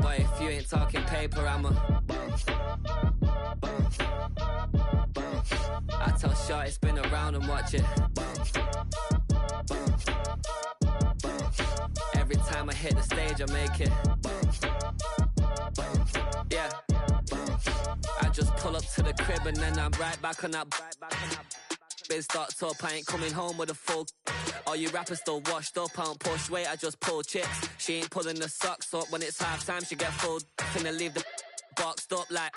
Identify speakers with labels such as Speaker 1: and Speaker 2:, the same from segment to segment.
Speaker 1: Boy, if you ain't talking paper, I tell Shorty spin around and watch it. Every time I hit the stage, I make it. Yeah. I just pull up to the crib and then I'm right back on that. Biz stocked up, I ain't coming home with a full. All you rappers still washed up, I don't push weight, I just pull chips. She ain't pulling the socks up, when it's half time she get full. Finna leave the boxed up like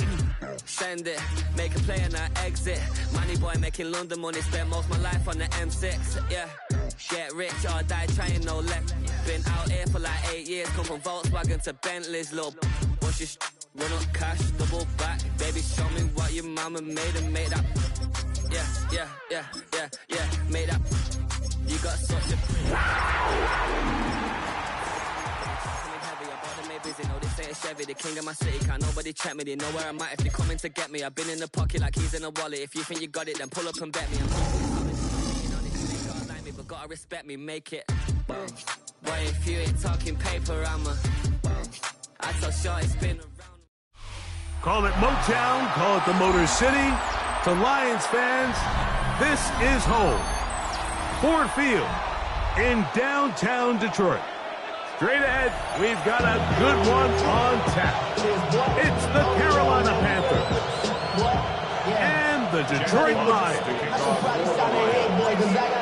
Speaker 1: send it, make a play and I exit. Money boy making London money, spend most of my life on the M6. Yeah, get rich or die trying, no left. Been out here for like 8 years, come from Volkswagen to Bentley's, little. What's your run up cash, double back, baby show me what your mama made and made that. Yeah, made that. You got such a busy, no, this ain't a Chevy, the king of my city, can't nobody check me, they know where I'm at if they coming to get me, I've been in the pocket like he's in a wallet, if you think you got it, then pull up and bet me, I'm gotta like me, but gotta respect me, make it, boy, if you ain't talking paper, I tell Shorty spin around.
Speaker 2: Call it Motown, call it the Motor City, to Lions fans, this is home, Ford Field, in downtown Detroit. Straight ahead, we've got a good one on tap. It's the Carolina Panthers and the Detroit Lions.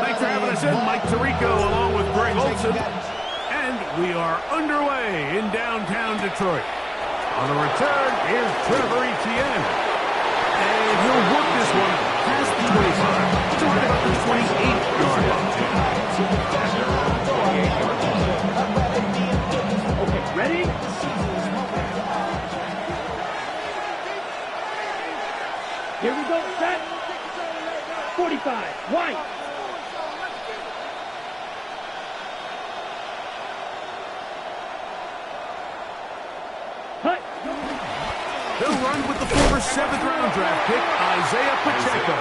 Speaker 2: Thanks for having us in, Mike Tirico, along with Greg Olson. And we are underway in downtown Detroit. On the return, here's Trevor Etienne. And he'll work this one past the 25 to right about the 28-yard line.
Speaker 3: Ready? Here we go, set. 45, wide. Cut.
Speaker 2: They'll run with the former 7th-round draft pick, Isaiah Pacheco.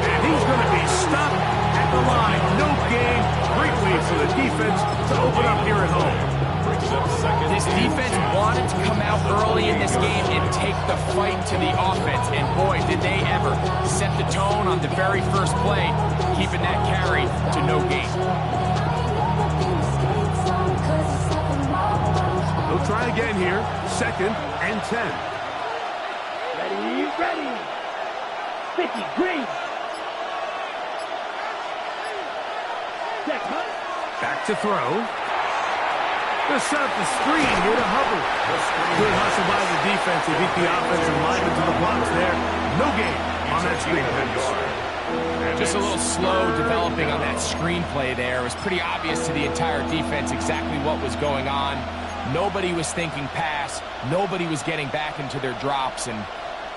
Speaker 2: And he's going to be stopped at the line. No gain. Great way for the defense to open up here at home.
Speaker 4: This defense wanted to come out early in this game and take the fight to the offense, and boy, did they ever. Set the tone on the very first play, keeping that carry to no gain.
Speaker 2: They'll try again here, 2nd and 10.
Speaker 3: Ready. 50, green.
Speaker 2: Back to throw. They'll set up the screen here to Hubbard. Good hustle by the defense. They beat the offensive lineman to the blocks there. No gain on that screen pass.
Speaker 4: Just a little slow developing on that screenplay there. It was pretty obvious to the entire defense exactly what was going on. Nobody was thinking pass. Nobody was getting back into their drops, and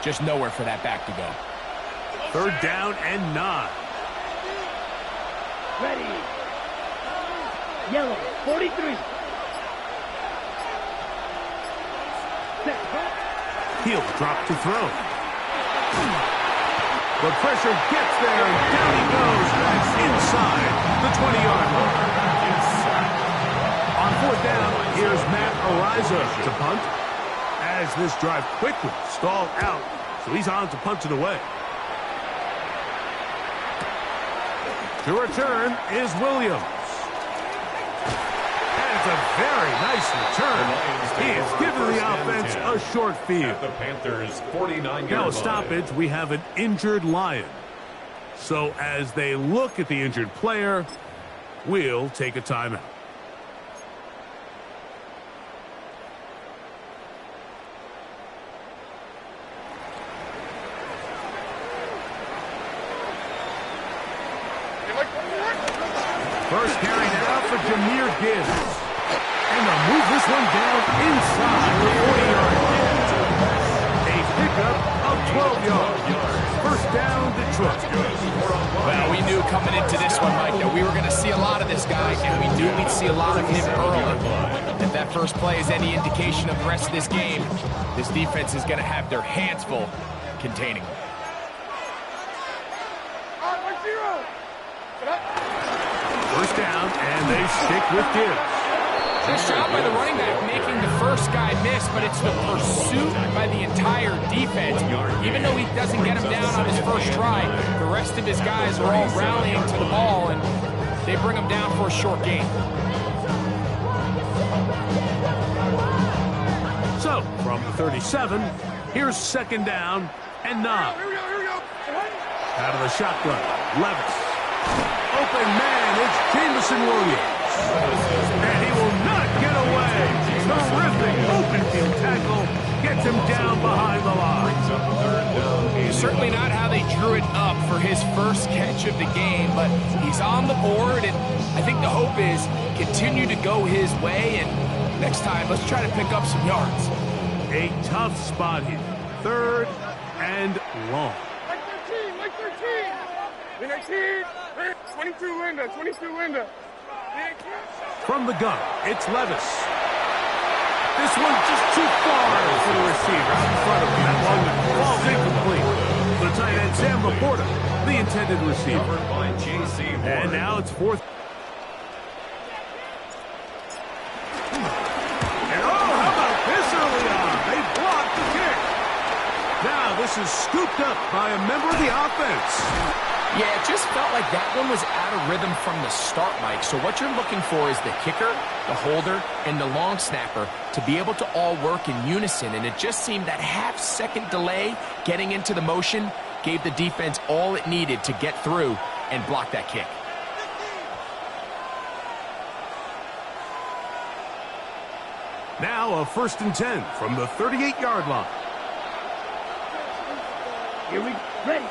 Speaker 4: just nowhere for that back to go.
Speaker 2: 3rd down and 9.
Speaker 3: Ready. Yellow, 43.
Speaker 2: He'll drop to throw. The pressure gets there, and down he goes. That's inside the 20-yard line. On 4th down, here's Matt Ariza to punt. As this drive quickly stalled out, so he's on to punt it away. To return is Williams. A very nice return. He has given the offense a short field.
Speaker 5: The Panthers 49-yard
Speaker 2: now a
Speaker 5: line.
Speaker 2: stoppage, we have an injured Lion. So as they look at the injured player, we'll take a timeout. First carry now for Jahmyr Gibbs. And they'll move this one down inside the 40-yard line. A pickup of 12 yards. First down, Detroit.
Speaker 4: Well, we knew coming into this one, Mike, that we were going to see a lot of this guy, and we knew we'd see a lot of him early. If that first play is any indication of the rest of this game, this defense is going to have their hands full containing him.
Speaker 2: First down, and they stick with Gibbs.
Speaker 4: Nice job by the running back making the first guy miss, but it's the pursuit by the entire defense. Even though he doesn't get him down on his first try, the rest of his guys are all rallying to the ball, and they bring him down for a short gain.
Speaker 2: So, from the 37, here's second down and 9. Out of the shotgun, Levis. Open man, it's Jamison Williams. And he will not get away. Terrific open field tackle. Gets him down behind the line.
Speaker 4: Certainly not how they drew it up for his first catch of the game, but he's on the board, and I think the hope is continue to go his way, and next time, let's try to pick up some yards.
Speaker 2: A tough spot here. Third and long.
Speaker 6: Like 13. 22 Linda.
Speaker 2: From the gun, it's Levis. This one's just too far for the receiver out in front of him. That one falls incomplete. The tight end, Sam Laporta, the intended receiver. And now it's fourth. And oh, how about this early on? They blocked the kick. Now this is scooped up by a member of the offense.
Speaker 4: Yeah, it just felt like that one was out of rhythm from the start, Mike. So what you're looking for is the kicker, the holder, and the long snapper to be able to all work in unison. And it just seemed that half-second delay getting into the motion gave the defense all it needed to get through and block that kick.
Speaker 2: Now a 1st and 10 from the 38-yard line.
Speaker 3: Here we ready.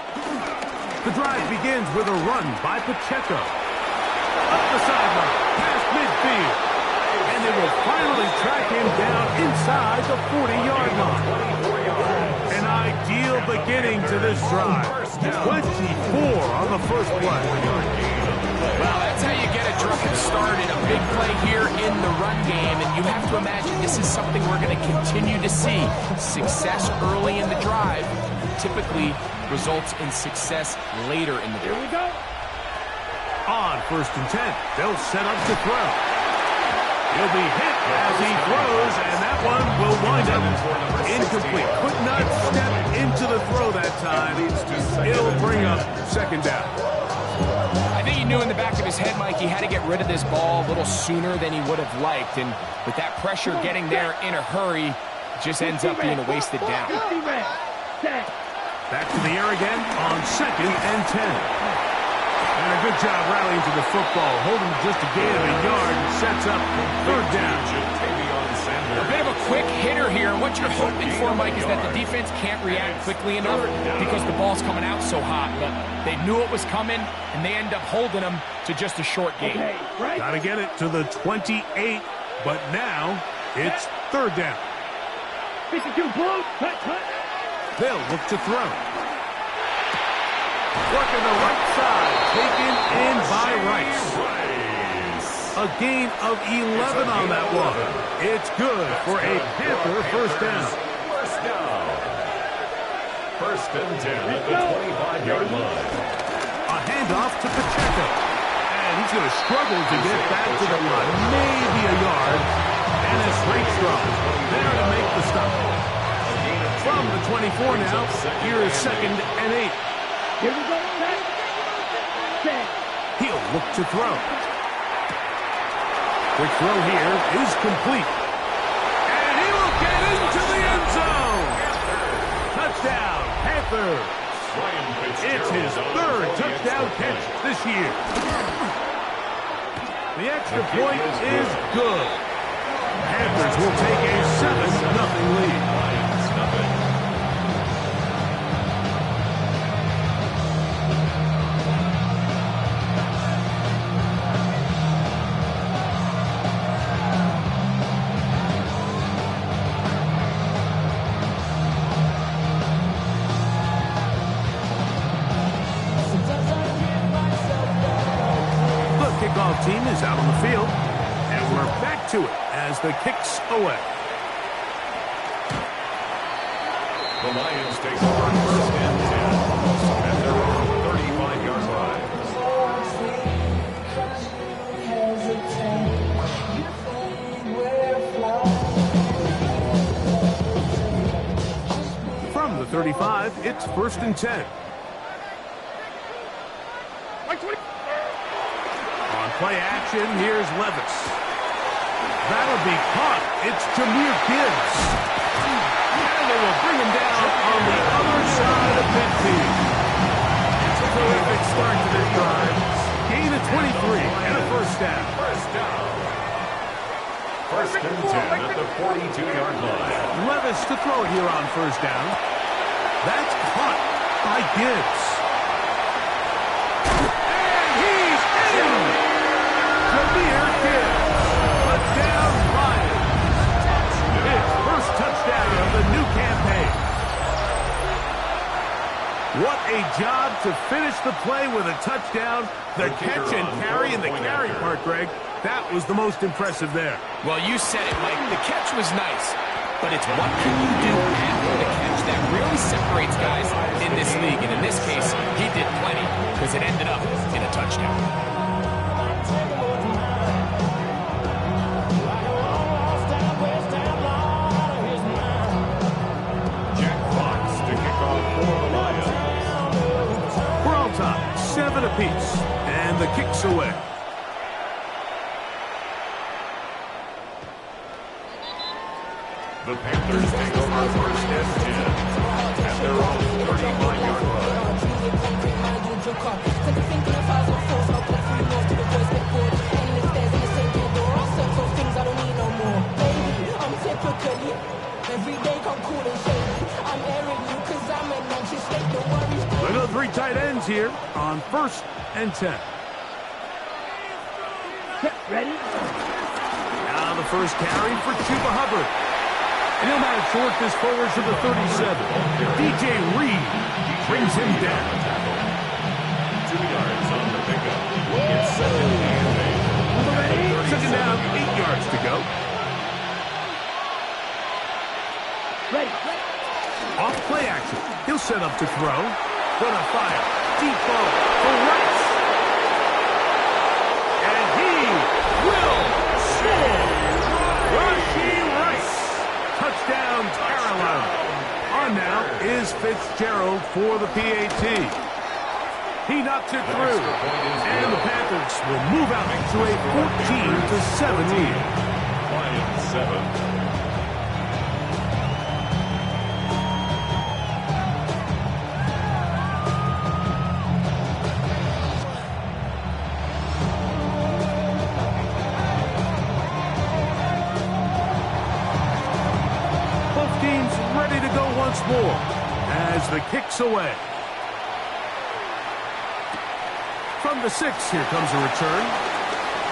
Speaker 2: The drive begins with a run by Pacheco. Up the sideline, past midfield. And they will finally track him down inside the 40-yard line. An ideal beginning to this drive. 24 on the first play.
Speaker 4: Well, that's how you get a drive started. A big play here in the run game. And you have to imagine this is something we're going to continue to see. Success early in the drive typically results in success later in the game.
Speaker 3: Here we go.
Speaker 2: On 1st and 10, they'll set up to throw. He'll be hit as he throws, and that one will wind up incomplete. Could not step into the throw that time. It'll bring up second down.
Speaker 4: I think he knew in the back of his head, Mike, he had to get rid of this ball a little sooner than he would have liked. And with that pressure getting there in a hurry, it just ends up being a wasted down.
Speaker 2: Back to the air again on 2nd and 10. And a good job rallying to the football, holding just a gain of a yard and sets up 3rd down.
Speaker 4: A bit of a quick hitter here, and what you're hoping for, Mike, is that the defense can't react quickly enough because the ball's coming out so hot. But they knew it was coming, and they end up holding them to just a short gain.
Speaker 2: Got to get it to the 28, but now it's 3rd down.
Speaker 3: 52 blow. Cut.
Speaker 2: They'll look to throw. Working the right side, taken in by Rice. A gain of 11 on that one. It's good for a Panther 1st down.
Speaker 5: 1st and 10 at the 25-yard line.
Speaker 2: A handoff to Pacheco. And he's going to struggle to get back to the line. Maybe a yard. And it's Rakestraw there to make the stop. From the 24 now, here is 2nd and 8.
Speaker 3: Here we go. Set.
Speaker 2: He'll look to throw. Quick throw here is complete. And he will get into the end zone. Touchdown, Panthers. It's his 3rd touchdown catch this year. The extra point is good. Panthers will take a 7-0 lead. Team is out on the field, and we're back to it as the kick's away.
Speaker 5: The Lions take over 1st and 10 at their own 35-yard line.
Speaker 2: 25, it's 1st and 10. On play action, here's Levis. That'll be caught. It's Jahmyr Gibbs. And they will bring him down on the other side of midfield. It's a terrific start to this drive. Gain of 23 and a first down.
Speaker 5: First down. 1st and 10 at the 42-yard line.
Speaker 2: Levis to throw it here on 1st down. That's caught by Gibbs. And he's in! Jahmyr Gibbs. Touchdown Lions. His first touchdown of the new campaign. What a job to finish the play with a touchdown. The catch and carry, and the carry part, Greg, that was the most impressive there.
Speaker 4: Well, you said it, Mike. The catch was nice, but it's what can you do after the catch that really separates guys in this league. And in this case, he did plenty because it ended up in a touchdown.
Speaker 5: Jack Fox to kick off for the Lions.
Speaker 2: We're on top, 7 apiece, and the kick's away.
Speaker 5: The Panthers take over 1st and 10 at their own 35-yard line.
Speaker 2: Look at 3 tight ends here on 1st and 10.
Speaker 3: Ready?
Speaker 2: Now the first carry for Chuba Hubbard. And he'll manage to work this forward to the 37. DJ Reed brings him down.
Speaker 5: 2 yards on the pickup. It's 2nd and 8.
Speaker 2: Second down, 8 yards to go.
Speaker 3: Ready.
Speaker 2: Off play action. He'll set up to throw. Gonna fire. Deep ball for Rice. And he will score. Rashee Rice. Touchdown, Carolina. On now is Fitzgerald for the PAT. He knocks it through. And the Panthers will move out to a 14-7 lead.
Speaker 5: Lions 7.
Speaker 2: Once more as the kick's away. From the 6, here comes a return.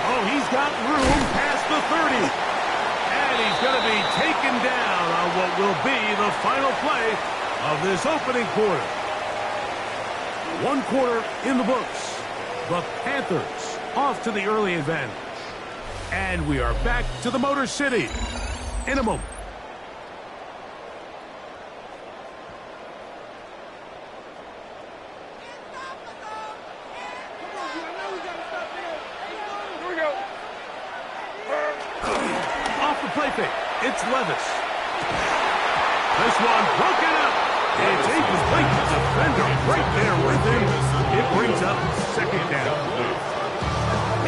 Speaker 2: Oh, he's got room past the 30. And he's going to be taken down on what will be the final play of this opening quarter. 1 quarter in the books. The Panthers off to the early advantage. And we are back to the Motor City in a moment. It's Levis. This one broken up. It's incomplete. The defender right there with him. It brings up 2nd down.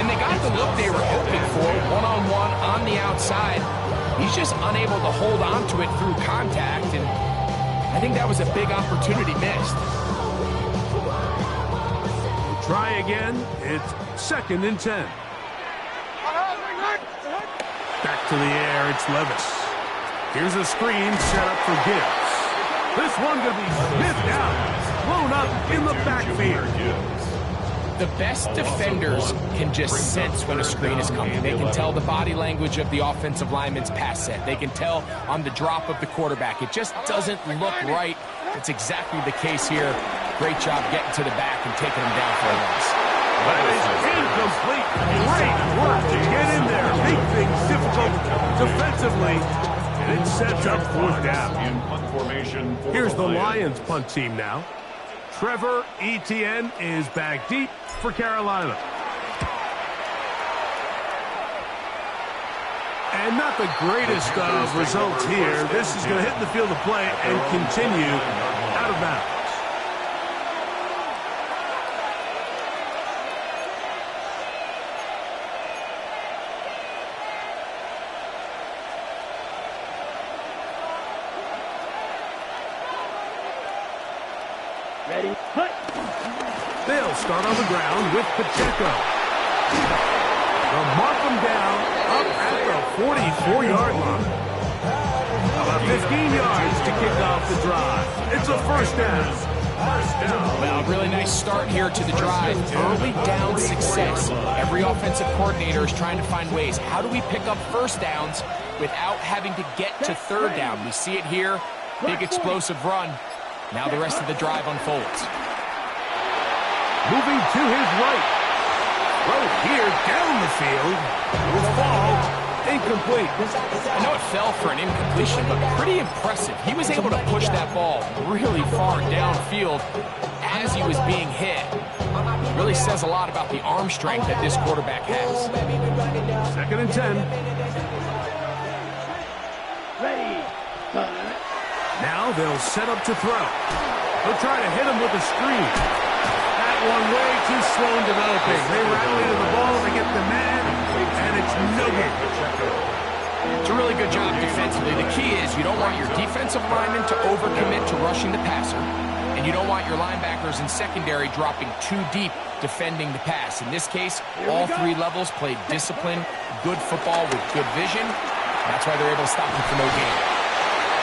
Speaker 4: And they got the look they were hoping for, one-on-one on the outside. He's just unable to hold on to it through contact, and I think that was a big opportunity missed.
Speaker 2: Try again. It's 2nd and 10. Back to the air, it's Levis. Here's a screen set up for Gibbs. This one going to be sniffed out, blown up in the backfield.
Speaker 4: The best defenders can just sense when a screen is coming. They can tell the body language of the offensive lineman's pass set. They can tell on the drop of the quarterback. It just doesn't look right. It's exactly the case here. Great job getting to the back and taking him down for a loss.
Speaker 2: That is incomplete. Great work to get in there. Make things difficult defensively. And it sets up 4th down. Here's the Lions punt team now. Trevor Etienne is back deep for Carolina. And not the greatest of results here. This is going to hit the field of play and continue out of bounds.
Speaker 3: Ready, hut!
Speaker 2: They'll start on the ground with Pacheco. They'll mark them down up at the 44-yard line. About 15 yards to kick off the drive. It's a first down.
Speaker 4: Well, a really nice start here to the drive. Early down success. Every offensive coordinator is trying to find ways. How do we pick up first downs without having to get to third down? We see it here. Big explosive run. Now the rest of the drive unfolds.
Speaker 2: Moving to his right. Right here down the field. Will fall. Incomplete.
Speaker 4: I know it fell for an incompletion, but pretty impressive. He was able to push that ball really far downfield as he was being hit. Really says a lot about the arm strength that this quarterback has.
Speaker 2: 2nd and 10.
Speaker 3: Ready,
Speaker 2: Now they'll set up to throw. They'll try to hit him with a screen. That one way too slow in developing. They rally to the ball, they get the man, and it's no good.
Speaker 4: It's a really good job defensively. The key is you don't want your defensive linemen to overcommit to rushing the passer, and you don't want your linebackers in secondary dropping too deep defending the pass. In this case, all three levels played disciplined, good football with good vision. That's why they're able to stop him for no gain.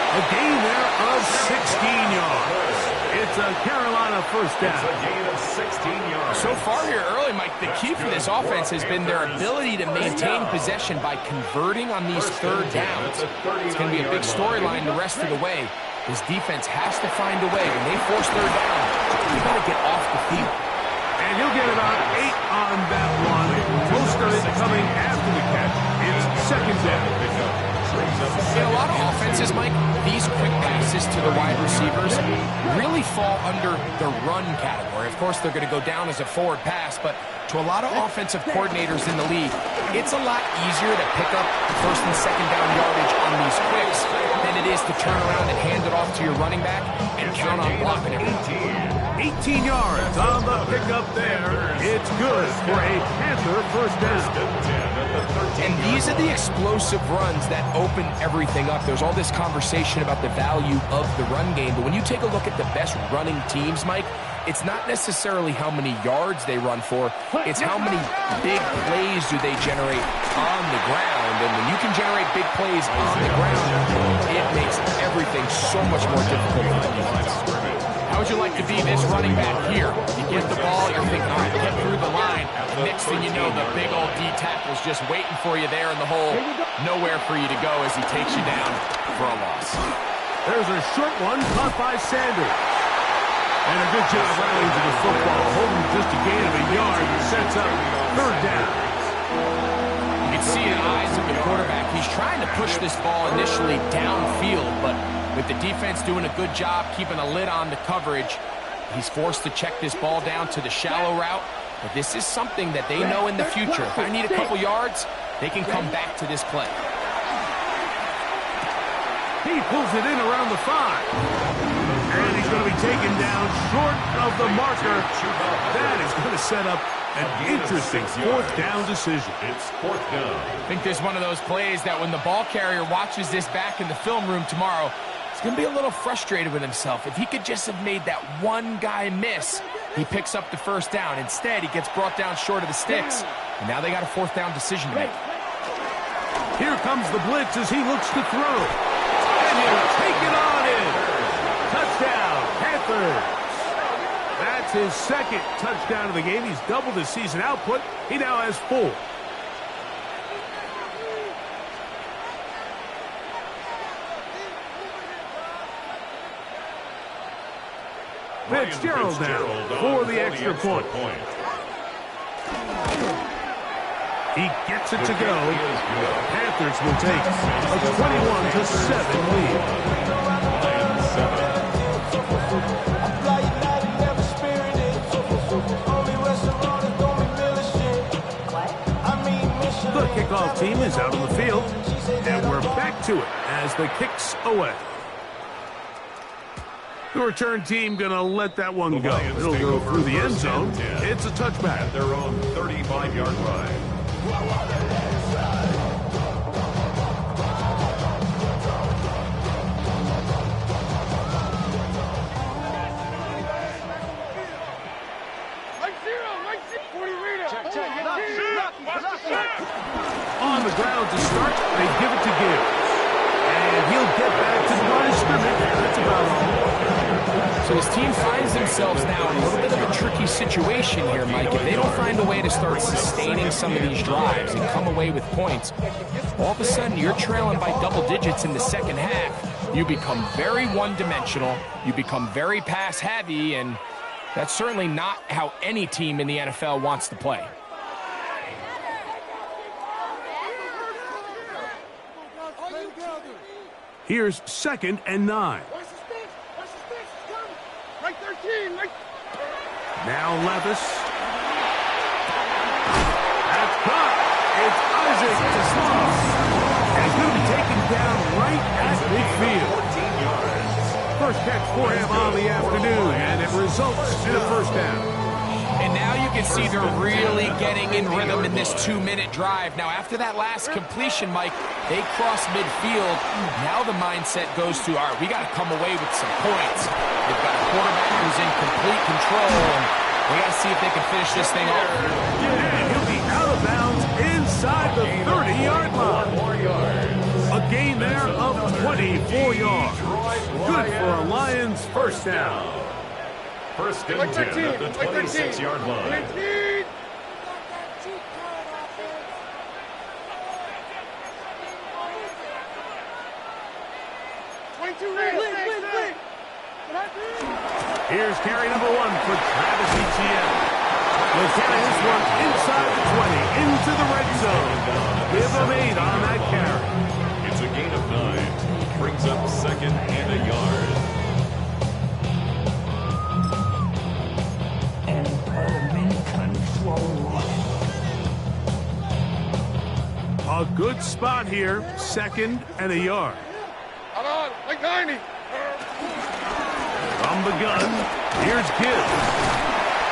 Speaker 2: A gain there of 16 yards. It's a Carolina first down.
Speaker 5: It's a gain of 16 yards.
Speaker 4: So far here early, Mike, the key for this offense has been their ability to maintain possession by converting on these third downs. It's going to be a big storyline the rest of the way. This defense has to find a way. When they force third down, you got to get off the field.
Speaker 2: And he'll get about 8 on that one. Most of it coming after the catch. It's 2nd down.
Speaker 4: In a lot of offenses, Mike, these quick passes to the wide receivers really fall under the run category. Of course, they're going to go down as a forward pass, but to a lot of offensive coordinators in the league, it's a lot easier to pick up first and second down yardage on these quicks than it is to turn around and hand it off to your running back and count on blocking it.
Speaker 2: 18 yards on the pickup there. It's good for a Panther first down.
Speaker 4: And these are the explosive runs that open everything up. There's all this conversation about the value of the run game, but when you take a look at the best running teams, Mike, it's not necessarily how many yards they run for, it's how many big plays do they generate on the ground. And when you can generate big plays on the ground, it makes everything so much more difficult for the defense. How would you like to be this running back here? You get the ball, you're thinking, all right, get through the line. Next thing you know, the big old D tackle's just waiting for you there in the hole. Nowhere for you to go as he takes you down for a loss.
Speaker 2: There's a short one caught by Sanders. And a good job rallying to the football, holding just a gain of a yard and sets up third down.
Speaker 4: You can see in the eyes of the quarterback, he's trying to push this ball initially downfield, but with the defense doing a good job keeping a lid on the coverage, he's forced to check this ball down to the shallow route. But this is something that they know in the future. If I need a couple yards, they can come back to this play.
Speaker 2: He pulls it in around the 5. And he's going to be taken down short of the marker. That is going to set up an interesting fourth down decision.
Speaker 5: It's 4th down.
Speaker 4: I think there's one of those plays that when the ball carrier watches this back in the film room tomorrow, he's going to be a little frustrated with himself. If he could just have made that one guy miss, he picks up the first down. Instead, he gets brought down short of the sticks. And now they got a fourth down decision to make.
Speaker 2: Here comes the blitz as he looks to throw. And he'll take it on in. Touchdown, Panthers. That's his 2nd touchdown of the game. He's doubled his season output. He now has 4. Fitzgerald now for the extra point. He gets it to go. Panthers will take a 21-7 lead. The kickoff team is out on the field, and we're back to it as the kick's away. The return team going to let that one
Speaker 5: The
Speaker 2: go.
Speaker 5: Lions
Speaker 2: It'll
Speaker 5: take
Speaker 2: go
Speaker 5: over
Speaker 2: through the end
Speaker 5: first
Speaker 2: zone.
Speaker 5: and 10.
Speaker 2: It's a touchback.
Speaker 5: At their own 35-yard line.
Speaker 2: On the ground to start, they give it to Gibbs. And he'll get back to the line of scrimmage. That's about all.
Speaker 4: So his team finds themselves now in a little bit of a tricky situation here, Mike. If they don't find a way to start sustaining some of these drives and come away with points, all of a sudden you're trailing by double digits in the second half. You become very one-dimensional. You become very pass-heavy, and that's certainly not how any team in the NFL wants to play.
Speaker 2: Here's 2nd and 9.
Speaker 6: Right 13, right.
Speaker 2: Now Levis. That's caught. It's Isaac to Sloan. And he's going to be taken down right at midfield.
Speaker 5: 14 yards.
Speaker 2: First catch for him on the afternoon, and it results in a first down.
Speaker 4: And now you can see they're really getting in rhythm in this 2-minute drive. Now, after that last completion, Mike, they cross midfield. Now the mindset goes to, all right, we got to come away with some points. They've got a quarterback who's in complete control, and we got to see if they can finish this thing off.
Speaker 2: And he'll be out of bounds inside the 30-yard line. A gain there of 24 yards. Good for a Lions first down.
Speaker 5: First and 10 at the 26-yard line.
Speaker 6: 19.
Speaker 2: Here's carry number 1 for Travis Etienne. He'll carry this one inside the 20, into the red zone. Give him 8 on that carry.
Speaker 5: It's a gain of 9. Brings up 2nd and a yard.
Speaker 2: A good spot here, 2nd and a yard.
Speaker 6: Hold on, like 90.
Speaker 2: From the gun, here's Gibbs.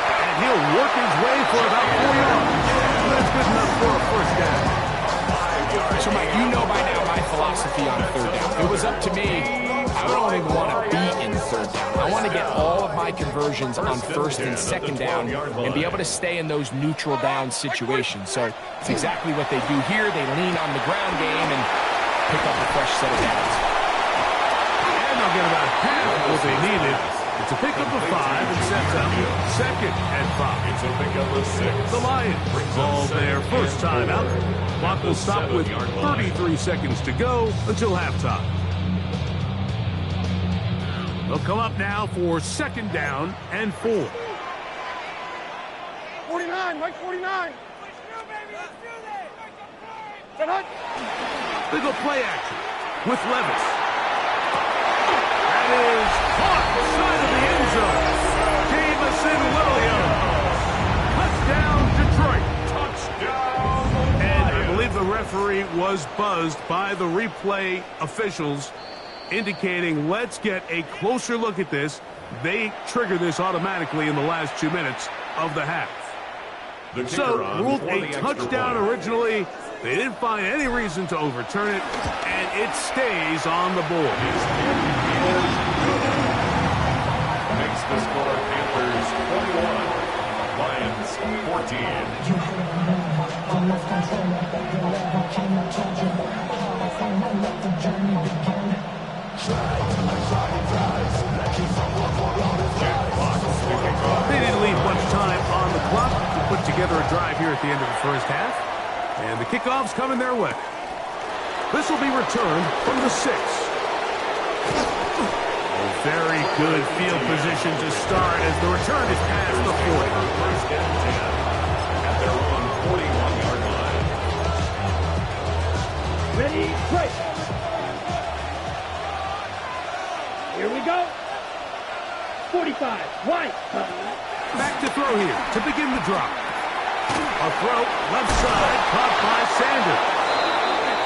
Speaker 2: And he'll work his way for about 4 yards. That's good enough for a first down.
Speaker 4: So, Mike, you know by now my philosophy on third down. If it was up to me, I don't even want to be in third down. I want to get all of my conversions on first and second down and be able to stay in those neutral down situations. So it's exactly what they do here. They lean on the ground game and pick up a fresh set of downs.
Speaker 2: And they'll get about half of what they needed. It's a pickup of 5 and sets up 2nd and 5.
Speaker 5: It's a pickup of 6.
Speaker 2: The Lions call their first time out. Clock will stop with 33 seconds to go until halftime. They'll come up now for 2nd down and 4.
Speaker 6: 49, Mike 49. Set up.
Speaker 2: They go play action with Levis. That is caught side of the end zone. Jamison Williams. Touchdown, Detroit.
Speaker 5: Touchdown.
Speaker 2: And I believe the referee was buzzed by the replay officials, indicating let's get a closer look at this. They trigger this automatically in the last 2 minutes of the half. So, ruled a touchdown originally. They didn't find any reason to overturn it, and it stays on the board.
Speaker 5: Makes the score Panthers 41, Lions 14.
Speaker 2: They didn't leave much time on the clock to put together a drive here at the end of the first half. And the kickoff's coming their way. This will be returned from the 6. A very good field position to start as the return is past the 40.
Speaker 5: First and 10 at their own 41-yard line.
Speaker 3: Ready, break. Here we go. 45, wide.
Speaker 2: Back to throw here to begin the drop. A throw left side caught by Sanders.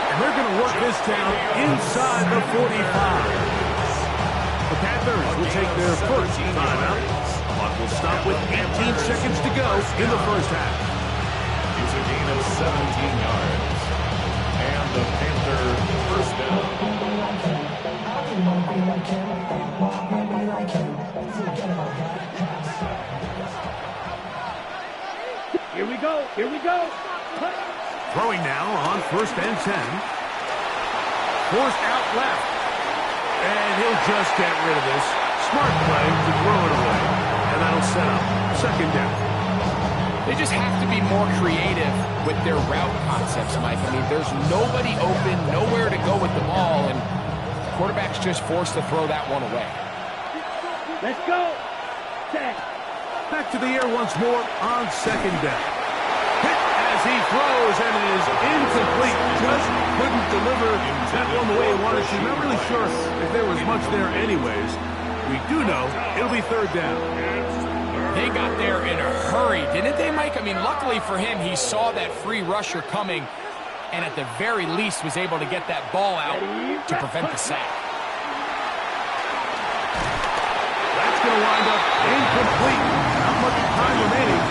Speaker 2: And they're going to work this down inside the 45. The Panthers will take their first timeout. Clock will stop with 18 seconds to go in the first half.
Speaker 5: It's a gain of 17 yards. And the Panther first down.
Speaker 3: Here we go. Here we go.
Speaker 2: Throwing now on 1st and 10. Forced out left. And he'll just get rid of this. Smart play to throw it away. And that'll set up 2nd down.
Speaker 4: They just have to be more creative with their route concepts, Mike. I mean, there's nobody open, nowhere to go with the ball, and the quarterback's just forced to throw that one away.
Speaker 3: Let's go. Set.
Speaker 2: Back to the air once more on 2nd down. Hit as he throws and is incomplete. Just couldn't deliver that one the way he wanted to. Not really sure if there was much there anyways. We do know it'll be 3rd down.
Speaker 4: They got there in a hurry, didn't they, Mike? I mean, luckily for him, he saw that free rusher coming and at the very least was able to get that ball out to prevent the sack.
Speaker 2: That's going to wind up incomplete. Not much time remaining.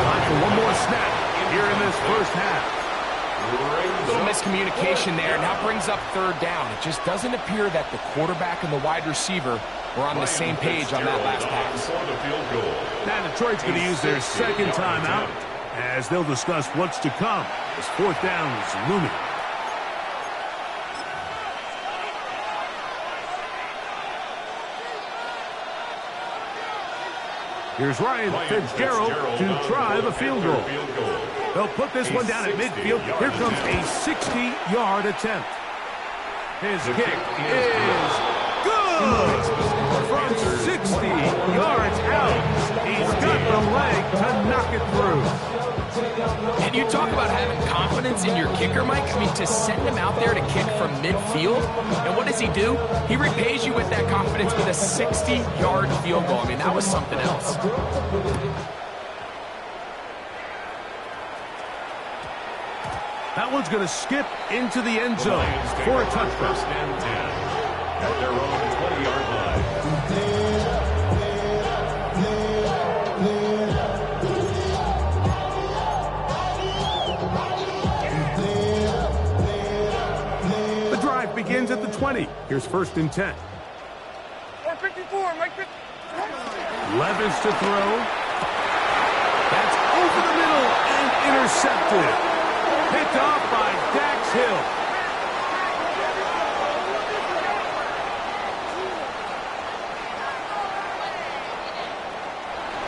Speaker 2: Time for one more snap here in this first half.
Speaker 4: A little miscommunication there. Now brings up 3rd down. It just doesn't appear that the quarterback and the wide receiver were on the same page on that last pass.
Speaker 2: Now Detroit's going to use their 2nd timeout as they'll discuss what's to come as 4th down is looming. Here's Ryan Fitzgerald to try the field goal. They'll put this one down at midfield. Here comes a 60-yard attempt. His kick is good! From 60 yards out, he's got the leg to knock it through.
Speaker 4: And you talk about having confidence in your kicker, Mike. I mean, to send him out there to kick from midfield, and what does he do? He repays you with that confidence with a 60-yard field goal. I mean, that was something else.
Speaker 2: That one's going to skip into the end zone for a touchdown.
Speaker 5: 1st and 10 at their own 20-yard line.
Speaker 2: The drive begins at the 20. Here's 1st and 10.
Speaker 6: 454, Mike.
Speaker 2: Levis to throw. That's over the middle and intercepted. Picked off by Dax Hill.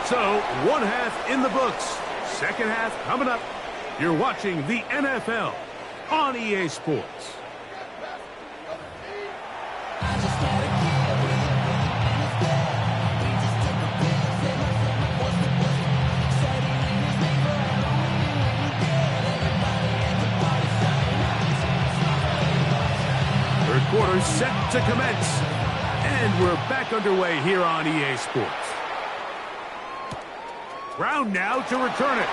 Speaker 2: So, 1 half in the books. 2nd half coming up. You're watching the NFL on EA Sports. Quarter set to commence. And we're back underway here on EA Sports. Brown now to return it.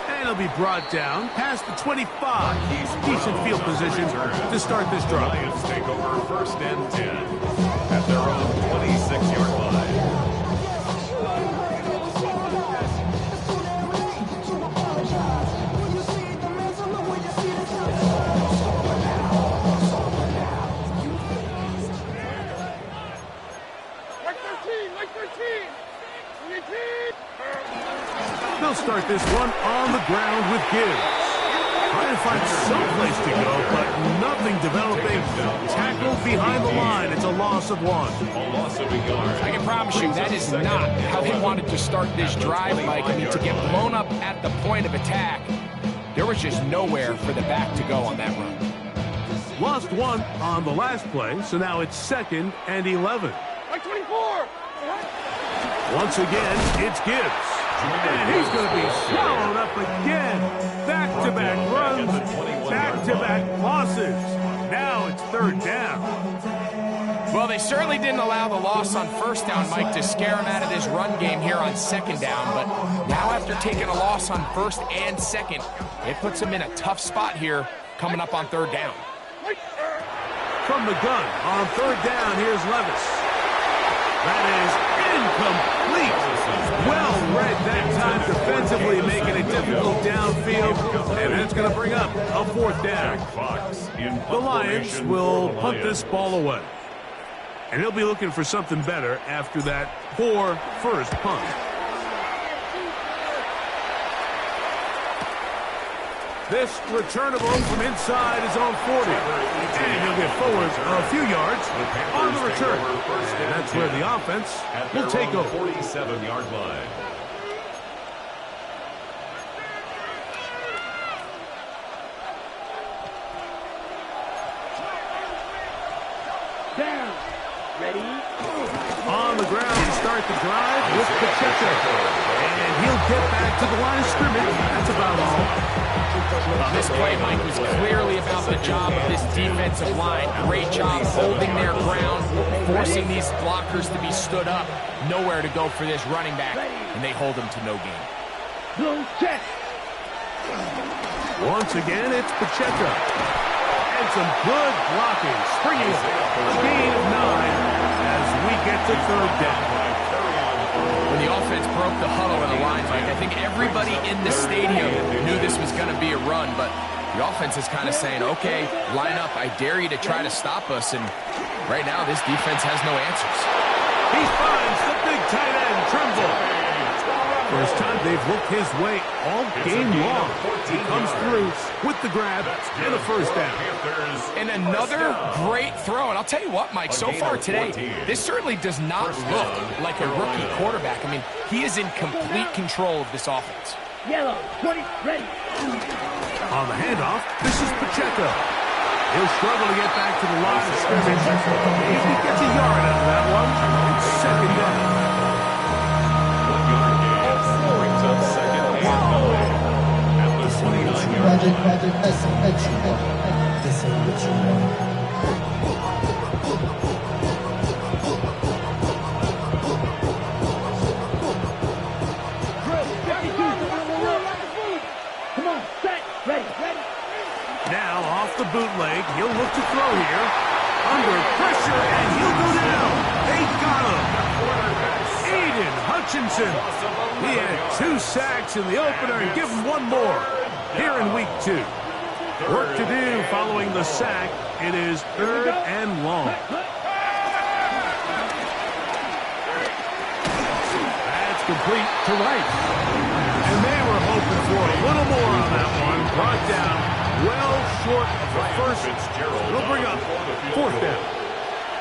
Speaker 2: And it'll be brought down past the 25. Decent field position to start this drive.
Speaker 5: Lions take over 1st and 10 at their own 26-yard line.
Speaker 2: They'll start this one on the ground with Gibbs. Trying to find some place to go, but nothing developing. Tackled behind the line. It's a loss of 1.
Speaker 5: A loss of a yard.
Speaker 4: I can promise you that is not how they wanted to start this drive, Mike. I mean, to get blown up at the point of attack, there was just nowhere for the back to go on that run.
Speaker 2: Lost 1 on the last play, so now it's 2nd and 11.
Speaker 6: Mike 24.
Speaker 2: Once again, it's Gibbs. And he's going to be swallowed up again. Back-to-back runs, back-to-back losses. Now it's 3rd down.
Speaker 4: Well, they certainly didn't allow the loss on 1st down, Mike, to scare him out of this run game here on 2nd down. But now after taking a loss on 1st and 2nd, it puts him in a tough spot here coming up on 3rd down.
Speaker 2: from the gun. On third down, here's Levis. That is incomplete. Well read that time defensively, making it difficult downfield. And that's going to bring up a fourth down. The Lions will punt this ball away. And he'll be looking for something better after that poor first punt. This returnable from inside his own 40. And he'll get forward a few yards on the return. And that's where the offense will take over.
Speaker 5: 47-yard line.
Speaker 3: Down. Ready?
Speaker 2: On the ground to start the drive with Pacheco. And he'll get back to the line of scrimmage. That's about all.
Speaker 4: This play, Mike, was clearly about the job of this defensive line. Great job holding their ground, forcing these blockers to be stood up. Nowhere to go for this running back, and they hold him to no gain.
Speaker 3: Blue check.
Speaker 2: Once again, it's Pacheco. And some good blocking. Springing a gain of 9 as we get to third down.
Speaker 4: When the offense broke the huddle in the line, Mike, I think everybody in the stadium knew this was going to be a run, but the offense is kind of saying, okay, line up, I dare you to try to stop us, and right now this defense has no answers.
Speaker 2: He finds the big tight end, Trimble. First time they've looked his way all game long. He comes through with the grab and a first down.
Speaker 4: And another great throw. And I'll tell you what, Mike, so far today, this certainly does not look like a rookie quarterback. I mean, he is in complete control of this offense.
Speaker 3: Yellow. 20. Ready.
Speaker 2: On the handoff, this is Pacheco. He'll struggle to get back to the line of scrimmage. If he gets a yard out of that one, it's second down.
Speaker 3: Come on, set, ready.
Speaker 2: Now off the bootleg, he'll look to throw here. Under pressure, and he'll go down. They got him. Aiden Hutchinson. He had 2 sacks in the opener and give him 1 more here in week 2. Work to do following the sack. It is third and long. That's complete to Wright. And they were hoping for a little more on that one. Brought down well short of the first. It'll bring up fourth down.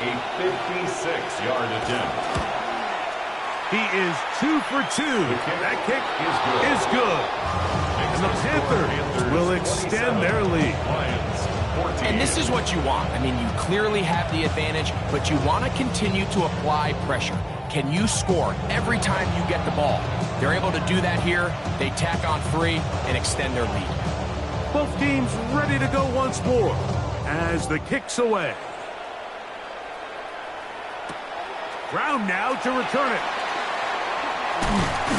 Speaker 5: A 56-yard attempt.
Speaker 2: He is 2 for 2. That kick is good. And the Panthers will extend their lead.
Speaker 4: And this is what you want. I mean, you clearly have the advantage, but you want to continue to apply pressure. Can you score every time you get the ball? They're able to do that here. They tack on 3 and extend their lead.
Speaker 2: Both teams ready to go once more as the kick's away. Brown now to return it.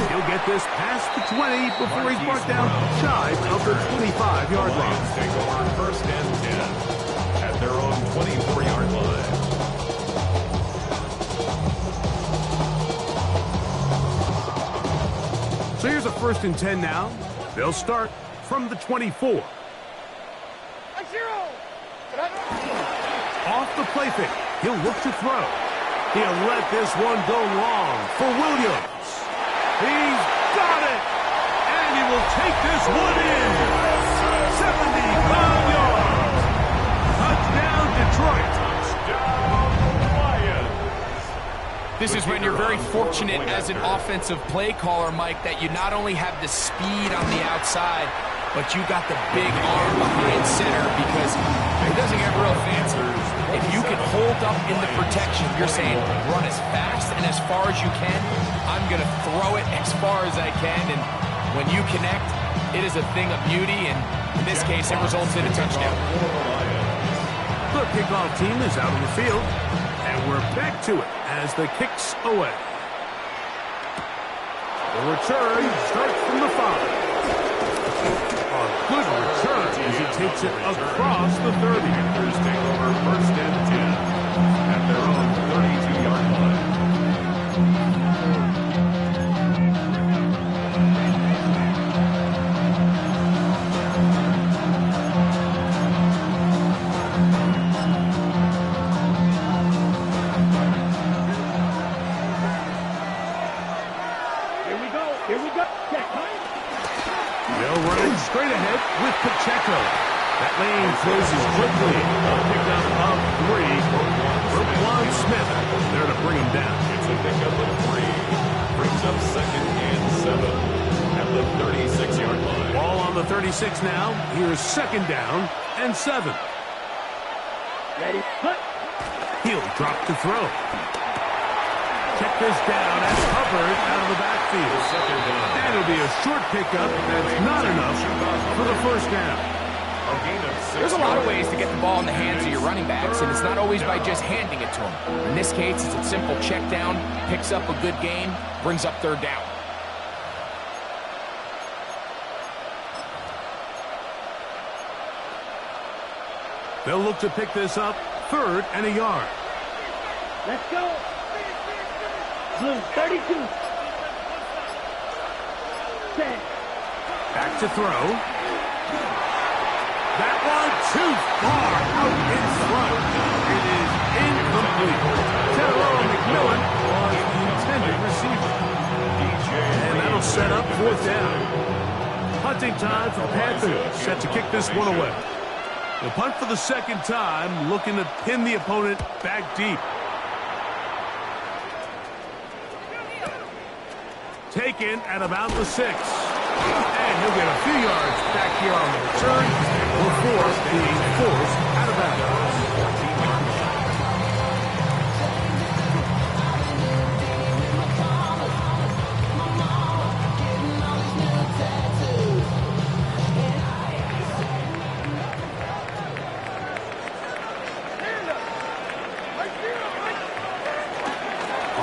Speaker 2: He'll get this past the 20 before he's brought down shy of the 25-yard line.
Speaker 5: Take over first and 10 at their own 24-yard line.
Speaker 2: So here's a first and 10 now. They'll start from the 24. Off the play fake. He'll look to throw. He'll let this one go long for Williams. He's got it! And he will take this one in. 75 yards. Touchdown, Detroit.
Speaker 5: Touchdown, Lions.
Speaker 4: This is when you're very fortunate as an offensive play caller, Mike, that you not only have the speed on the outside, but you got the big arm behind center, because it doesn't get real fancy. If you can hold up in the protection, you're saying run as fast and as far as you can. I'm going to throw it as far as I can, and when you connect, it is a thing of beauty, and in this case, it results in a touchdown.
Speaker 2: The kickoff team is out on the field, and we're back to it as the kick's away. The return starts from the 5. A good return as he takes it across the 30.
Speaker 5: Panthers take over first and 10 at their own 32-yard line.
Speaker 3: Here we go. Check.
Speaker 2: They'll run it straight ahead with Pacheco. That lane closes quickly. A pickup of 3 for Juan Smith. There to bring him down.
Speaker 5: It's a pickup of 3. Brings up second and 7 at the 36-yard line.
Speaker 2: Ball on the 36 now. Here's second down and 7.
Speaker 3: Ready. Hunt.
Speaker 2: He'll drop to throw. Check this down and covered out of the backfield. That'll be a short pickup. That's not enough for the first down.
Speaker 4: There's a lot of ways to get the ball in the hands of your running backs, and it's not always by just handing it to them. In this case, it's a simple check down, picks up a good gain, brings up third down.
Speaker 2: They'll look to pick this up, 3rd and a yard.
Speaker 3: Let's go. Blue 32. Set.
Speaker 2: Back to throw. That one too far out in front. It is incomplete. Terrell McMillan was the intended receiver. And that'll set up 4th down. Punting time for Panthers, set to kick this one away. The punt for the second time, looking to pin the opponent back deep. Taken at about the 6. And he'll get a few yards back here on the return before being forced out of bounds.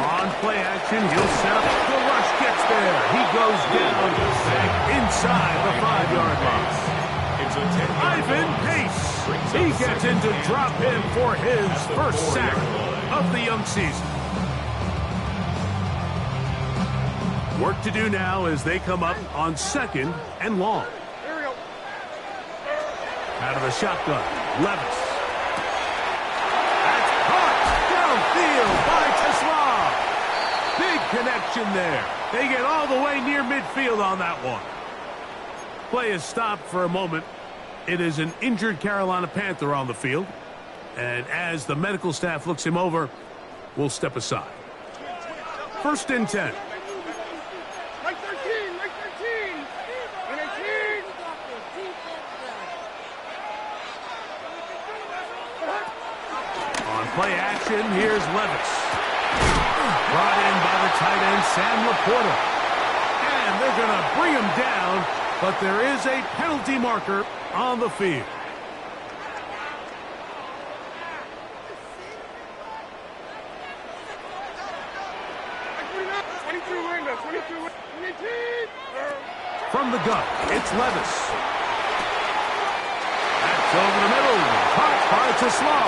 Speaker 2: On play action, he'll set up. The rush gets there. He goes down back inside the 5-yard line. Ivan Pace. He gets in to drop in for his first sack of the young season. Work to do now as they come up on 2nd and long.
Speaker 6: Here we go.
Speaker 2: Out of the shotgun, Levis. That's caught downfield by Tesla. Big connection there. They get all the way near midfield on that one. Play is stopped for a moment. It is an injured Carolina Panther on the field. And as the medical staff looks him over, we'll step aside. 1st and 10.
Speaker 6: Mike 13. Mike 13. 18.
Speaker 2: On play action, here's Levis. Brought in by the tight end, Sam Laporta. And they're going to bring him down, but there is a penalty marker on the field. From the gun, it's Levis. That's over the middle. Caught by Tesla.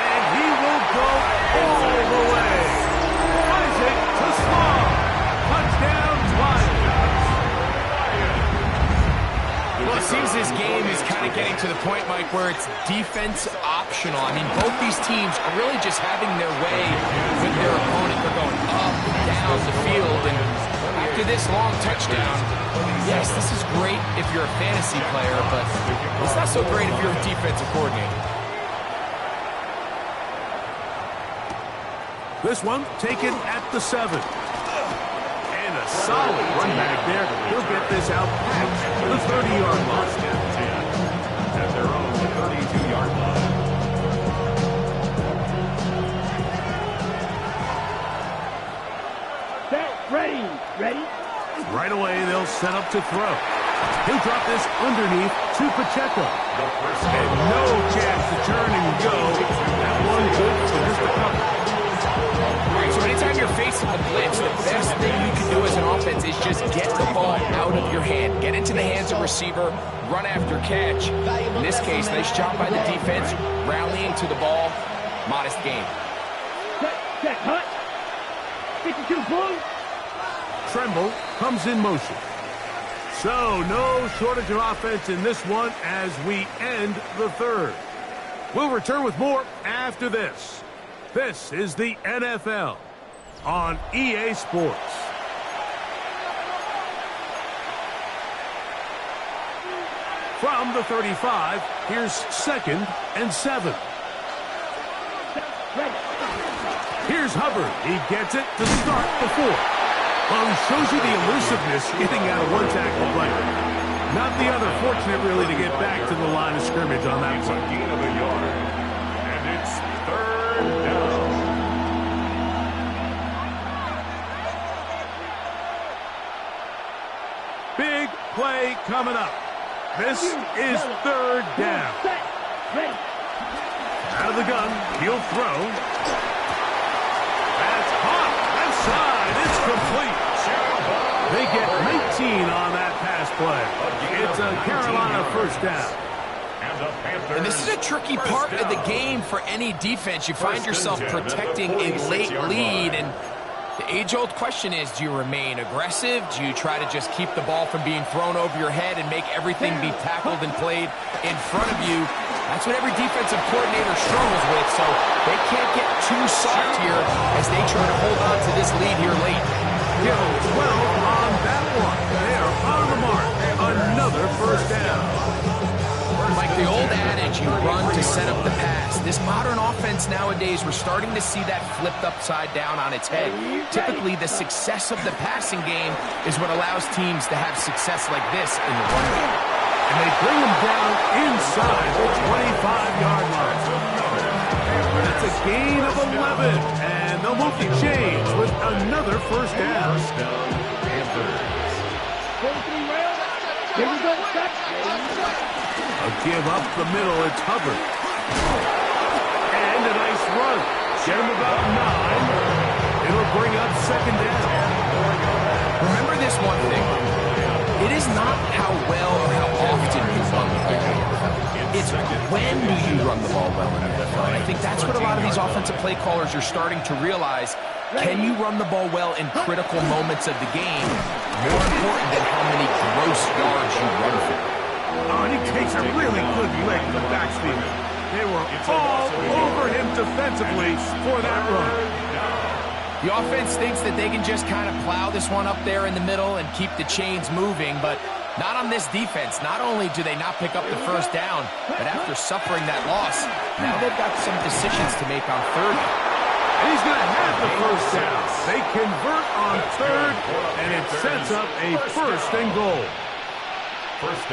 Speaker 2: And he will go all the way. Isaac Tesla. Touchdown, Lions.
Speaker 4: Well, it seems this game is kind of getting to the point, Mike, where it's defense optional. I mean, both these teams are really just having their way with their opponent. They're going up and down the field, and after this long touchdown, yes, this is great if you're a fantasy player, but it's not so great if you're a defensive coordinator.
Speaker 2: This one taken at the 7. And a solid run back there. He'll get this out past the 30-yard line.
Speaker 5: At their own 32-yard line.
Speaker 3: Set. Ready. Ready.
Speaker 2: Right away, they'll set up to throw. He'll drop this underneath to Pacheco. And no chance to turn and go. That one good for just a couple.
Speaker 4: Right, so anytime you're facing a blitz, the best thing you can do as an offense is just get the ball out of your hand. Get into the hands of receiver, run after catch. In this case, nice job by the defense, rallying to the ball. Modest gain.
Speaker 3: Check, hut. 52 blue.
Speaker 2: Tremble comes in motion. So, no shortage of offense in this one as we end the third. We'll return with more after this. This is the NFL on EA Sports. From the 35, here's 2nd and 7. Here's Hubbard. He gets it to start the 4th. Well, he shows you the elusiveness getting out of one tackle player. Not the other, fortunate really to get back to the line of scrimmage on that play.
Speaker 5: A gain of a yard. And it's 3rd down.
Speaker 2: Big play coming up. This is 3rd down. Out of the gun, he'll throw. That's hot. Left side. It's complete. They get 19 on that pass play. It's a Carolina 1st down.
Speaker 4: And this is a tricky part of the game for any defense. You find yourself protecting a late lead, and the age-old question is, do you remain aggressive? Do you try to just keep the ball from being thrown over your head and make everything be tackled and played in front of you? That's what every defensive coordinator struggles with, so they can't get too soft here as they try to hold on to this lead here late.
Speaker 2: Give them 12 on that one. They are on the mark. Another 1st down.
Speaker 4: Like the old adage, you run to set up the pass. This modern offense nowadays, we're starting to see that flipped upside down on its head. Typically, the success of the passing game is what allows teams to have success like this in the run game.
Speaker 2: And they bring them down inside the 25-yard line. That's a gain of 11, and they'll move the chains with another 1st down.
Speaker 3: Here we go, check.
Speaker 2: A give up the middle, it's Hubbard. And a nice run. Get him about 9. It'll bring up 2nd down.
Speaker 4: Remember this one thing. It is not how well or how often you run the ball. It's when do you run the ball well in the NFL. And I think that's what a lot of these offensive play callers are starting to realize. Can you run the ball well in critical moments of the game? More important than how many gross yards you run for.
Speaker 2: Oh, and he takes a really good leg to the backfield. They were all over him defensively for that run.
Speaker 4: The offense thinks that they can just kind of plow this one up there in the middle and keep the chains moving, but not on this defense. Not only do they not pick up the 1st down, but after suffering that loss, now they've got some decisions to make on 3rd.
Speaker 2: And he's going to have the 1st down. They convert on 3rd, and it sets up a 1st and goal.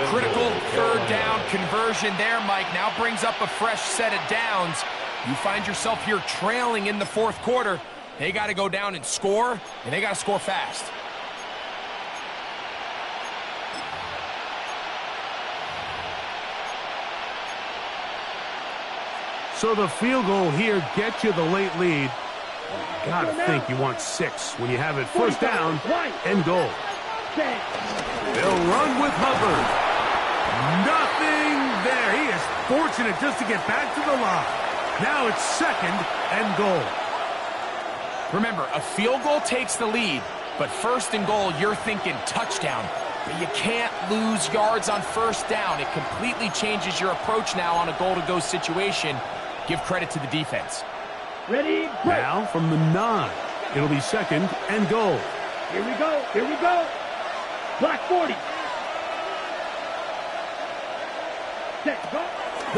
Speaker 4: Critical 3rd down conversion there, Mike. Now brings up a fresh set of downs. You find yourself here trailing in the 4th quarter. They got to go down and score, and they got to score fast.
Speaker 2: So the field goal here gets you the late lead. Gotta think you want 6 when you have it 1st down and goal. They'll run with Hubbard. Nothing there. He is fortunate just to get back to the line. Now it's 2nd and goal.
Speaker 4: Remember, a field goal takes the lead, but 1st and goal, you're thinking touchdown. But you can't lose yards on 1st down. It completely changes your approach now on a goal-to-go situation. Give credit to the defense.
Speaker 3: Ready, break.
Speaker 2: Now from the 9, it'll be 2nd and goal.
Speaker 3: Here we go, here we go. Block 40. Set, go.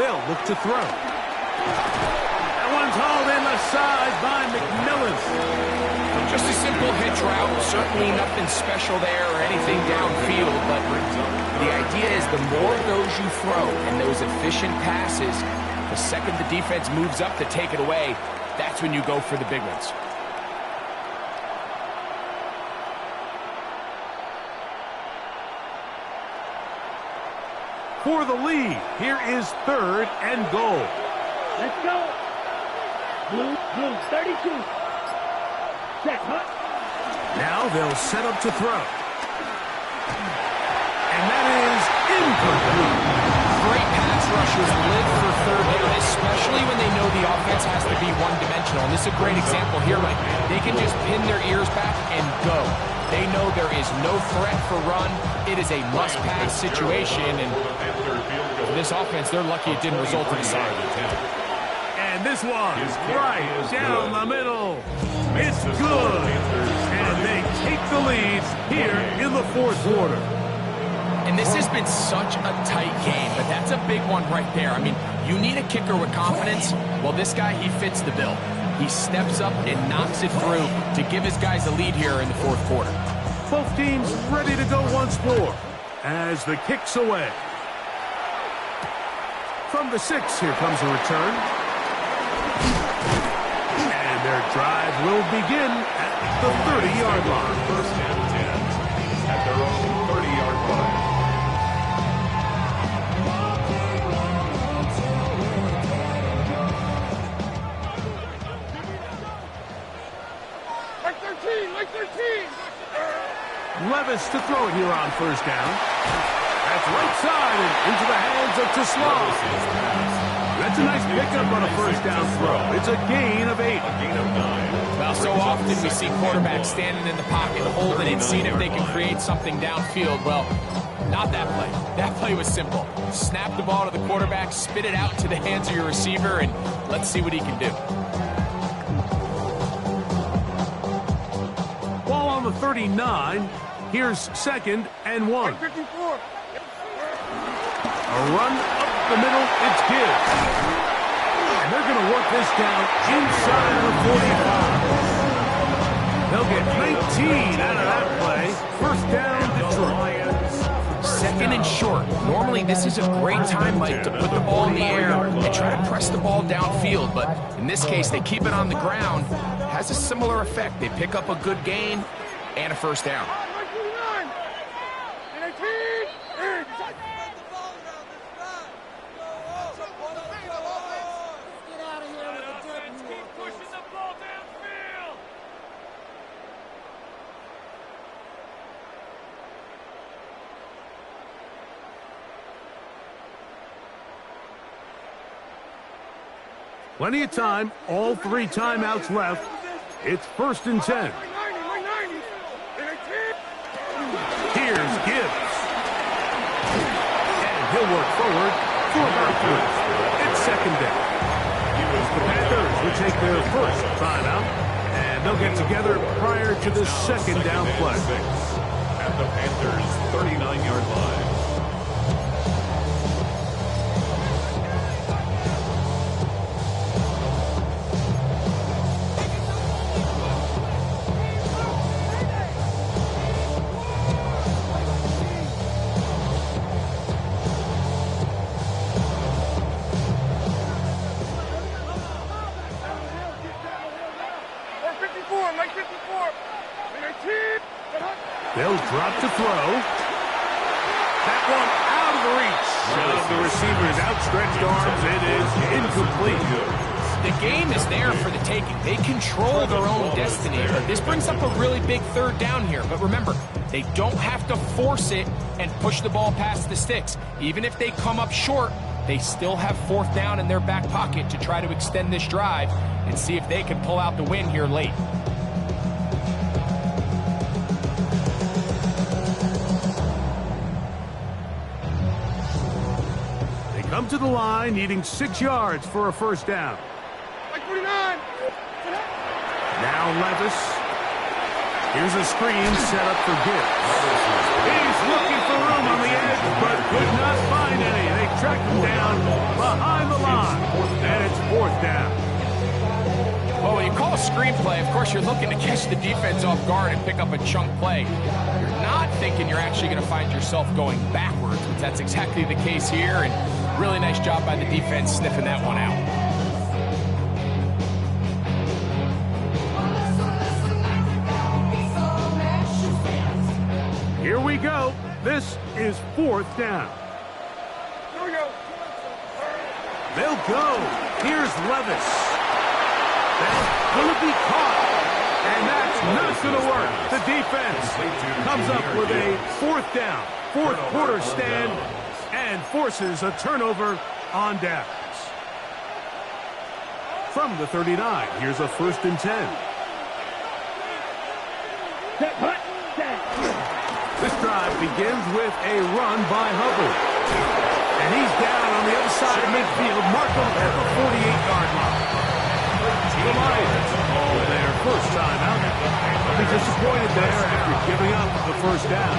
Speaker 2: They'll look to throw. That one's hauled in left side by McMillan.
Speaker 4: Just a simple hitch route. Certainly nothing special there or anything downfield, but the idea is the more of those you throw and those efficient passes, the second the defense moves up to take it away, that's when you go for the big ones.
Speaker 2: For the lead, here is 3rd and goal.
Speaker 3: Let's go. Blue, 32. Set, hut.
Speaker 2: Now they'll set up to throw.
Speaker 4: offense has to be one-dimensional, and this is a great example here, Mike. They can just pin their ears back and go. They know there is no threat for run. It is a must-pass situation, and for this offense, they're lucky it didn't result in a sack.
Speaker 2: And this one, right down the middle. It's good. And they take the lead here in the fourth quarter.
Speaker 4: And this has been such a tight game, but that's a big one right there. I mean, you need a kicker with confidence. Well, this guy, he fits the bill. He steps up and knocks it through to give his guys a lead here in the fourth quarter.
Speaker 2: Both teams ready to go once more as the kick's away. From the 6, here comes a return. And their drive will begin at the 30-yard line.
Speaker 5: First and 10 at their own 30-yard line.
Speaker 6: Like 13.
Speaker 2: Levis to throw it here on first down. That's right side and into the hands of Tesla. That's a nice pickup on a first down throw. It's a gain of 8.
Speaker 5: A gain of 9.
Speaker 4: Well, so often we see quarterbacks standing in the pocket, holding it, seeing if they can create something downfield. Well, not that play. That play was simple. Snap the ball to the quarterback, spit it out to the hands of your receiver, and let's see what he can do.
Speaker 2: Ball on the 39. Here's 2nd and 1.
Speaker 6: 54.
Speaker 2: A run up the middle. It's Gibbs. And they're going to work this down inside the 45. They'll get 19 out of that play. First down, Detroit.
Speaker 4: 2nd and short. Normally, this is a great time, Mike, to put the ball in the air and try to press the ball downfield. But in this case, they keep it on the ground. Has a similar effect. They pick up a good gain and a first down.
Speaker 2: Plenty of time, all 3 timeouts left. It's 1st and 10. Here's Gibbs. And he'll work forward for about 3. It's 2nd down. The Panthers will take their first timeout, and they'll get together prior to the 2nd down play.
Speaker 5: At the Panthers' 39-yard line.
Speaker 2: They'll drop to throw. That one out of the reach of the receiver's outstretched arms. It is incomplete.
Speaker 4: The game is there for the taking. They control their own destiny. But this brings up a really big 3rd down here. But remember, they don't have to force it and push the ball past the sticks. Even if they come up short, they still have 4th down in their back pocket to try to extend this drive and see if they can pull out the win here late.
Speaker 2: Come to the line, needing 6 yards for a first down.
Speaker 6: Like 49.
Speaker 2: Now Levis. Here's a screen set up for Gibbs. He's looking for room on the edge, but could not find any. They tracked him down behind the line, and it's 4th down.
Speaker 4: Well, when you call a screenplay, of course, you're looking to catch the defense off guard and pick up a chunk play. You're not thinking you're actually going to find yourself going backwards, but that's exactly the case here, and really nice job by the defense sniffing that one out.
Speaker 2: Here we go. This is 4th down.
Speaker 6: Here we go.
Speaker 2: They'll go. Here's Levis. That's going to be caught. And that's not going to work. The defense comes up with a 4th down, 4th quarter stand, and forces a turnover on downs. From the 39, here's a 1st and 10.
Speaker 3: Set, hut, set.
Speaker 2: This drive begins with a run by Hubbard. And he's down on the other side of midfield, mark him at the 48-yard line. The Lions call their first time out. They'll be disappointed there after giving up the first down.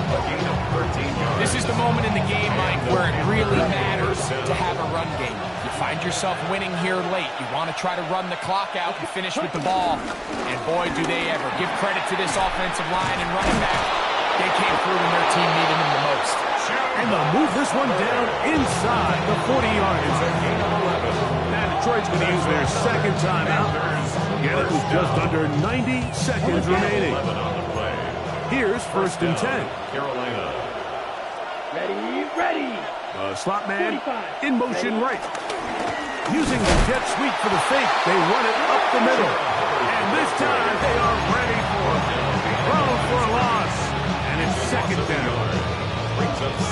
Speaker 4: This is the moment in the game, Mike, where it really matters to have a run game. You find yourself winning here late. You want to try to run the clock out and finish with the ball. And boy, do they ever. Give credit to this offensive line and running back. They came through when their team needed them the most.
Speaker 2: And they'll move this one down inside the 40-yard line. Now Detroit's going to use their second timeout. Again, it was just under 90 seconds remaining. Here's 1st and 10.
Speaker 5: Carolina.
Speaker 3: Ready.
Speaker 2: Slot man in motion right. Using the jet sweep for the fake, they run it up the middle. And this time they are ready for it. Thrown for a loss. And it's 2nd down.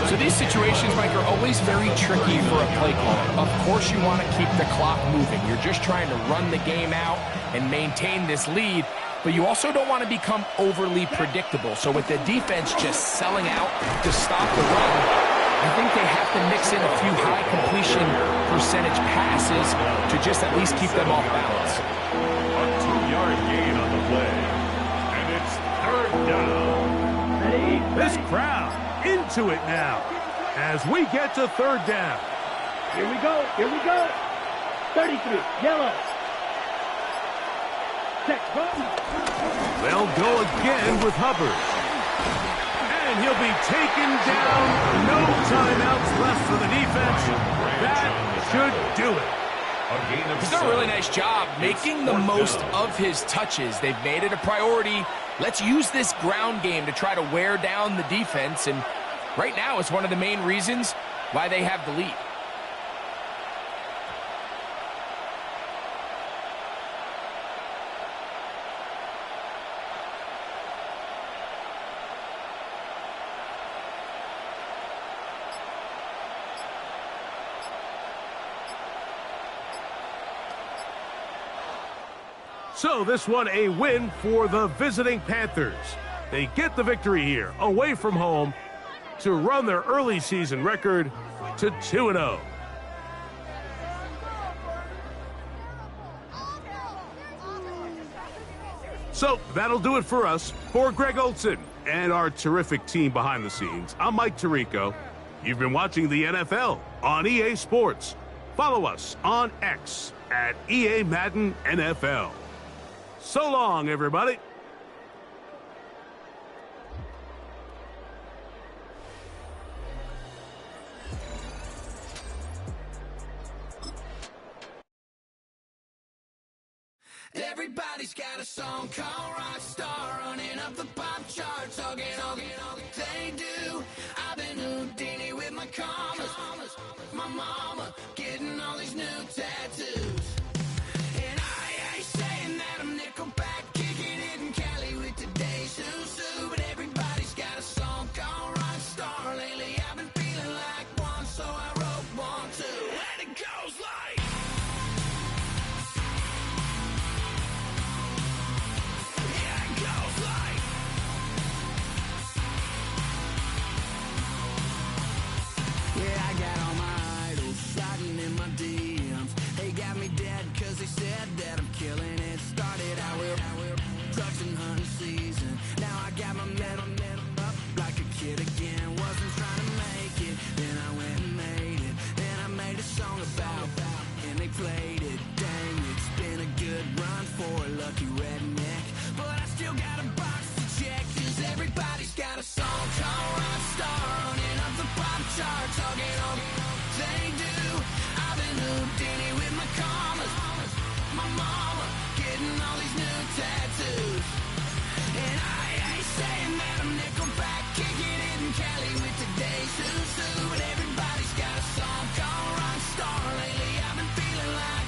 Speaker 4: So these situations, Mike, are always very tricky for a play caller. Of course you want to keep the clock moving. You're just trying to run the game out and maintain this lead, but you also don't want to become overly predictable. So with the defense just selling out to stop the run, I think they have to mix in a few high completion percentage passes to just at least keep them off balance.
Speaker 5: A 2-yard gain on the play. And it's 3rd down.
Speaker 3: Ready.
Speaker 2: This crowd into it now as we get to 3rd down.
Speaker 3: Here we go. 33, yellow. Check, button.
Speaker 2: They'll go again with Hubbard. And he'll be taken down. No timeouts left for the defense. That should do it.
Speaker 4: He's done a really nice job making the most of his touches. They've made it a priority. Let's use this ground game to try to wear down the defense, and right now it's one of the main reasons why they have the lead.
Speaker 2: So this one a win for the visiting Panthers. They get the victory here, away from home, to run their early season record to 2-0. So that'll do it for us. For Greg Olson and our terrific team behind the scenes, I'm Mike Tirico. You've been watching the NFL on EA Sports. Follow us on X at EA Madden NFL. So long, everybody.
Speaker 1: Everybody's got a song called Rockstar, running up the pop charts, all they do. I've been Houdini with my commas, my mama getting all these new tattoos. And I ain't saying that I'm Nickelback, kicking it in Cali with today's Susu, but everybody's got a song called Rockstar. Lately I've been feeling like one, so I wrote one too. And it goes like, yeah, it goes like, yeah, I got all my idols sliding in my DMs. They got me dead cause they said that I'm killing it. Started out with drugs and hunting season. Now I got my metal up like a kid again. Wasn't trying to make it, then I went and made it. Then I made a song about and they played it. Dang, it's been a good run for a lucky redneck, but I still got a box to check, cause everybody's got a song called Rockstar, running up the pop charts, all they do. I've been Houdini with my commas, my mama getting all these new tattoos. And I ain't saying that I'm Nickelback, kicking it in Cali with today's Susu, but everybody's got a song called Rockstar. Lately I've been feeling like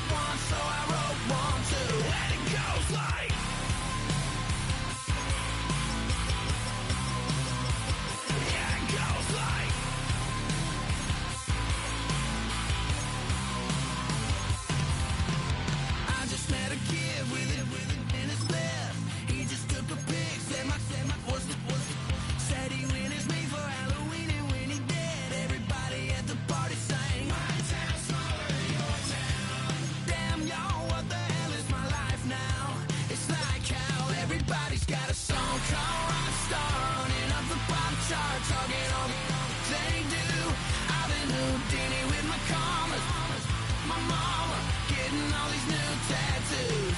Speaker 1: getting all these new tattoos.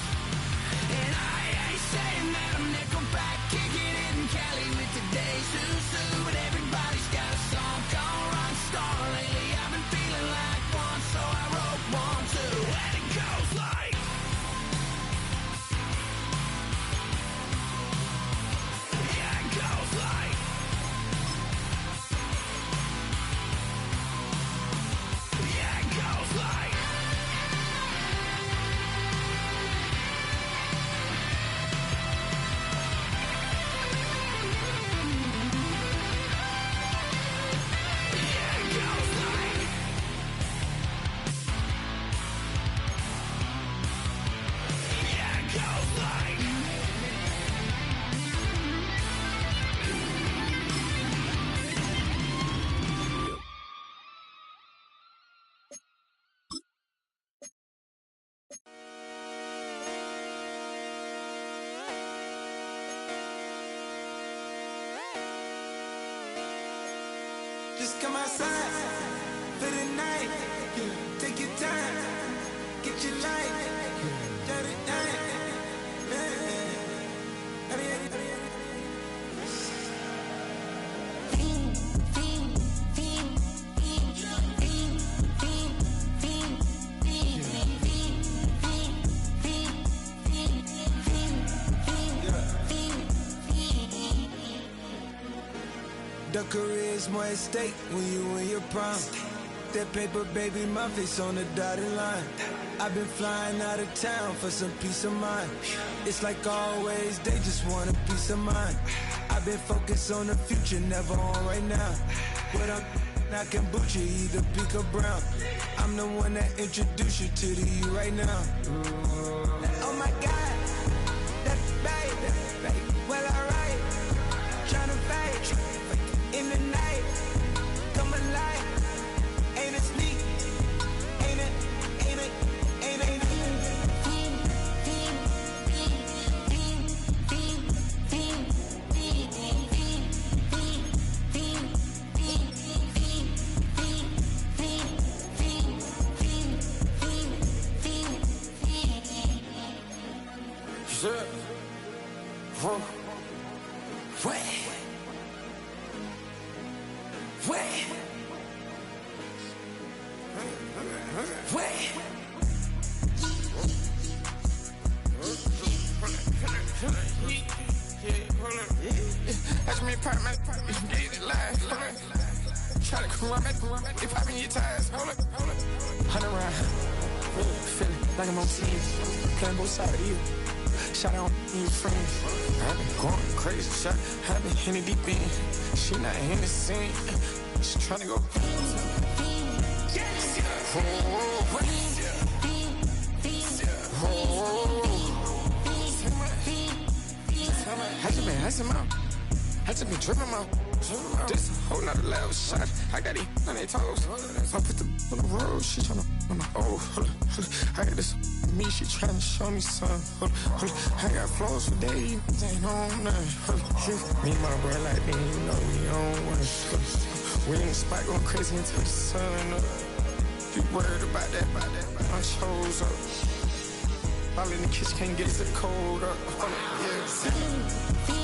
Speaker 1: And I ain't saying that I'm Nickelback, kicking it in Cali with today's Susu. But everybody's got a song called Rockstar. Lately I've been feeling like one, so I wrote one too. And it goes like, yeah, it goes like, yeah, it goes like.
Speaker 7: Just come outside for the night. Take your time, get your light. Shut it down. The career's more at stake when you in your prime. That paper, baby, my face on the dotted line. I've been flying out of town for some peace of mind. It's like always, they just want a peace of mind. I've been focused on the future, never on right now. What I'm I can boot you, either pink or brown. I'm the one that introduced you to the you right now. Oh my God, that's baby. Well, alright, tryna fight in the night. Come alive, ain't it sneak? Ain't it?
Speaker 8: That's me, part my get it live. Try to come around, they popping your tires. Hold up. 100 round, feeling like I'm on team. Playing both sides of you. Shot on your friends. I've been going crazy. Shot, I've been hitting deep in. She not in the scene. She trying to go. I just been tripping out. This a whole nother level shot. I got these on their toes. I put the on the road. She tryna on the hold up. I got this me. She tryna show me something. Hold up. I got flows for days. Ain't on nothing. Me and my bro like me. You know we on one. We in the spot going crazy until the sun up. You worried about that? My shows up. All in the kitchen can't get it cold up. Yeah.